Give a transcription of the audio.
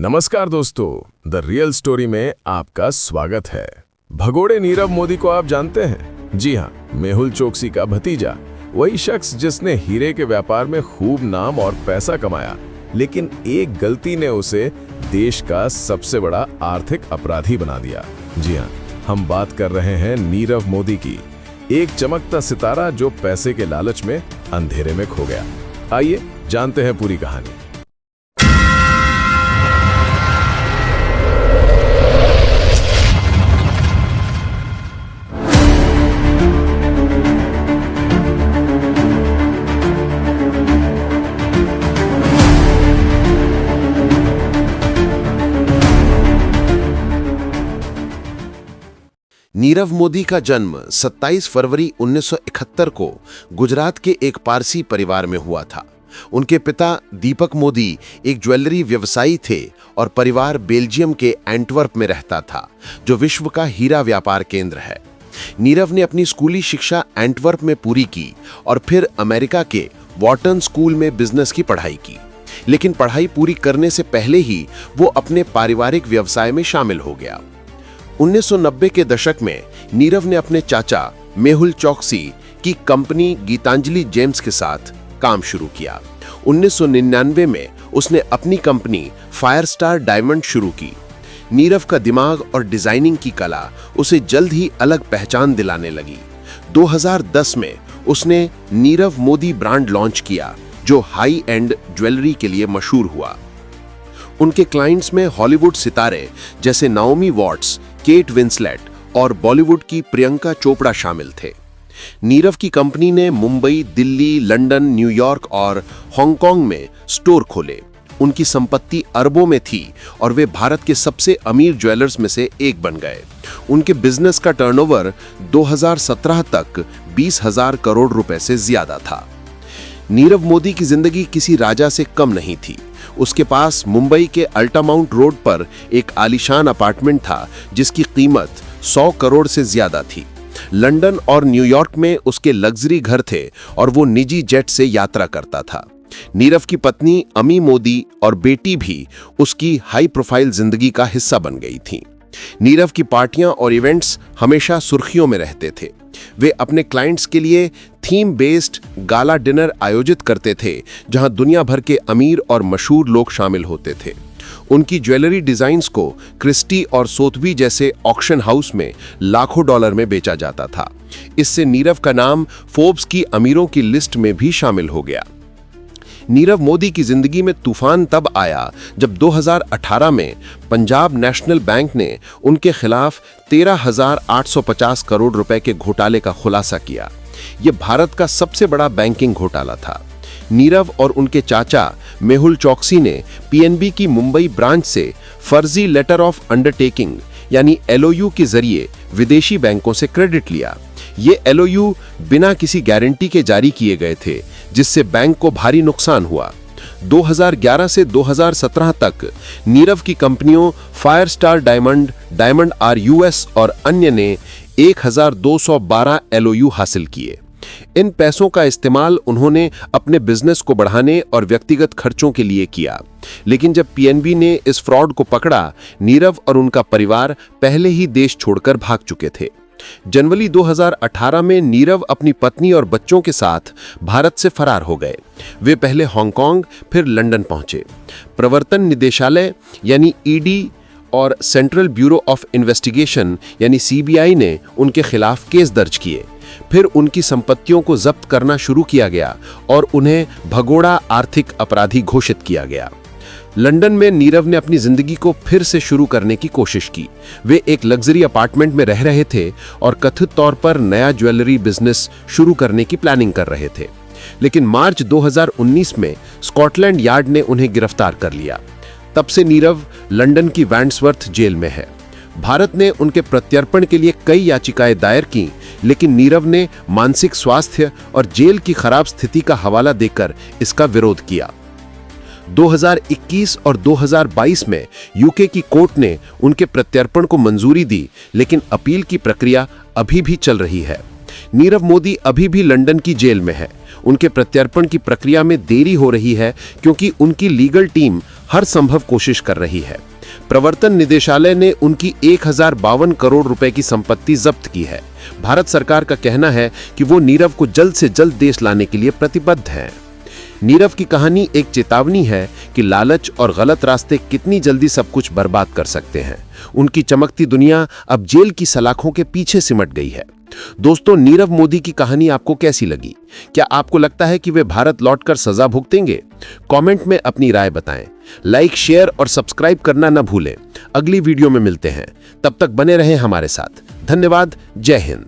नमस्कार दोस्तों, the real story में आपका स्वागत है। भगोड़े नीरव मोदी को आप जानते हैं? जी हाँ, मेहुल चोकसी का भतीजा, वही शख्स जिसने हीरे के व्यापार में खूब नाम और पैसा कमाया, लेकिन एक गलती ने उसे देश का सबसे बड़ा आर्थिक अपराधी बना दिया। जी हाँ, हम बात कर रहे हैं नीरव मोदी की, एक चमकता सितारा जो पैसे के लालच में अंधेरे में खो गया। आइए जानते हैं पूरी कहानी। नीरव मोदी का जन्म 27 फरवरी 1971 को गुजरात के एक पारसी परिवार में हुआ था। उनके पिता दीपक मोदी एक ज्वेलरी व्यवसायी थे और परिवार बेल्जियम के एंटवर्प में रहता था, जो विश्व का हीरा व्यापार केंद्र है। नीरव ने अपनी स्कूली शिक्षा एंटवर्प में पूरी की और फिर अमेरिका के वॉर्टन स्कूल में बिजनेस की पढ़ाई की, लेकिन पढ़ाई पूरी करने से पहले ही वो अपने पारिवारिक व्यवसाय में शामिल हो गया। 1990 के दशक में नीरव ने अपने चाचा मेहुल चोकसी की कंपनी गीतांजलि जेम्स के साथ काम शुरू किया। 1999 में उसने अपनी कंपनी फायरस्टार डायमंड शुरू की। नीरव का दिमाग और डिजाइनिंग की कला उसे जल्द ही अलग पहचान दिलाने लगी। 2010 में उसने नीरव मोदी ब्रांड लॉन्च किया, जो हाई एंड ज्वेलरी के लिए मशहूर हुआ। उनके क्लाइंट्स में हॉलीवुड सितारे जैसे नाओमी वॉट्स, केट विंसलेट और बॉलीवुड की प्रियंका चोपड़ा शामिल थे। नीरव की कंपनी ने मुंबई, दिल्ली, लंदन, न्यूयॉर्क और हांगकांग में स्टोर खोले। उनकी संपत्ति अरबों में थी और वे भारत के सबसे अमीर ज्वेलर्स में से एक बन गए। उनके बिजनेस का टर्नओवर 2017 तक 20,000 करोड़ रुपए से ज्यादा था। नीरव मोदी की जिंदगी किसी राजा से कम नहीं थी। उसके पास मुंबई के अल्टामाउंट रोड पर एक आलीशान अपार्टमेंट था, जिसकी कीमत 100 करोड़ से ज्यादा थी। लंदन और न्यूयॉर्क में उसके लग्जरी घर थे और वो निजी जेट से यात्रा करता था। नीरव की पत्नी अमी मोदी और बेटी भी उसकी हाई प्रोफाइल जिंदगी का हिस्सा बन गई थी। नीरव की पार्टियां और इवेंट्स हमेशा सुर्खियों में रहते थे। वे अपने क्लाइंट्स के लिए थीम बेस्ड गाला डिनर आयोजित करते थे, जहां दुनिया भर के अमीर और मशहूर लोग शामिल होते थे। उनकी ज्वेलरी डिजाइन्स को क्रिस्टी और सोथबी जैसे ऑक्शन हाउस में लाखों डॉलर में बेचा जाता था। इससे नीरव का नाम फोर्ब्स की अमीरों की लिस्ट में भी शामिल हो गया। नीरव मोदी की जिंदगी में तूफान तब आया जब 2018 में पंजाब नेशनल बैंक ने उनके खिलाफ 13,850 करोड़ रुपए के घोटाले का खुलासा किया। यह भारत का सबसे बड़ा बैंकिंग घोटाला था। नीरव और उनके चाचा मेहुल चोकसी ने पीएनबी की मुंबई ब्रांच से फर्जी लेटर ऑफ अंडरटेकिंग यानी एलओयू के जरिए विदेशी बैंकों से क्रेडिट लिया। ये एलओयू बिना किसी गारंटी के जारी किए गए थे, जिससे बैंक को भारी नुकसान हुआ। 2011 से 2017 तक नीरव की कंपनियों Firestar Diamond, Diamond R US और अन्य ने 1212 एलओयू हासिल किए। इन पैसों का इस्तेमाल उन्होंने अपने बिजनेस को बढ़ाने और व्यक्तिगत खर्चों के लिए किया। लेकिन जब पीएनबी ने इस फ्रॉड को पकड़ा, नीरव और उनका परिवार पहले ही देश छोड़कर भाग चुके थे। जनवरी 2018 में नीरव अपनी पत्नी और बच्चों के साथ भारत से फरार हो गए। वे पहले हांगकांग, फिर लंदन पहुंचे। प्रवर्तन निदेशालय यानी ईडी और सेंट्रल ब्यूरो ऑफ इन्वेस्टिगेशन यानी सीबीआई ने उनके खिलाफ केस दर्ज किए। फिर उनकी संपत्तियों को जब्त करना शुरू किया गया और उन्हें भगोड़ा आर्थिक अपराधी घोषित किया गया। लंदन में नीरव ने अपनी जिंदगी को फिर से शुरू करने की कोशिश की। वे एक लग्जरी अपार्टमेंट में रह रहे थे और कथित तौर पर नया ज्वेलरी बिजनेस शुरू करने की प्लानिंग कर रहे थे। लेकिन मार्च 2019 में स्कॉटलैंड यार्ड ने उन्हें गिरफ्तार कर लिया। तब से नीरव लंदन की वैंड्सवर्थ जेल में है। भारत ने उनके प्रत्यर्पण के लिए कई याचिकाएं दायर की, लेकिन नीरव ने मानसिक स्वास्थ्य और जेल की खराब स्थिति का हवाला देकर इसका विरोध किया। 2021 और 2022 में यूके की कोर्ट ने उनके प्रत्यर्पण को मंजूरी दी, लेकिन अपील की प्रक्रिया अभी भी चल रही है। नीरव मोदी अभी भी लंदन की जेल में है। उनके प्रत्यर्पण की प्रक्रिया में देरी हो रही है क्योंकि उनकी लीगल टीम हर संभव कोशिश कर रही है। प्रवर्तन निदेशालय ने उनकी 1052 करोड़ रुपए की संपत्ति जब्त की है। भारत सरकार का कहना है कि वो नीरव को जल्द से जल्द देश लाने के लिए प्रतिबद्ध है। नीरव की कहानी एक चेतावनी है कि लालच और गलत रास्ते कितनी जल्दी सब कुछ बर्बाद कर सकते हैं। उनकी चमकती दुनिया अब जेल की सलाखों के पीछे सिमट गई है। दोस्तों, नीरव मोदी की कहानी आपको कैसी लगी? क्या आपको लगता है कि वे भारत लौटकर सजा भुगतेंगे? कमेंट में अपनी राय बताएं। लाइक, शेयर और सब्सक्राइब करना न भूलें। अगली वीडियो में मिलते हैं। तब तक बने रहें हमारे साथ। धन्यवाद। जय हिंद।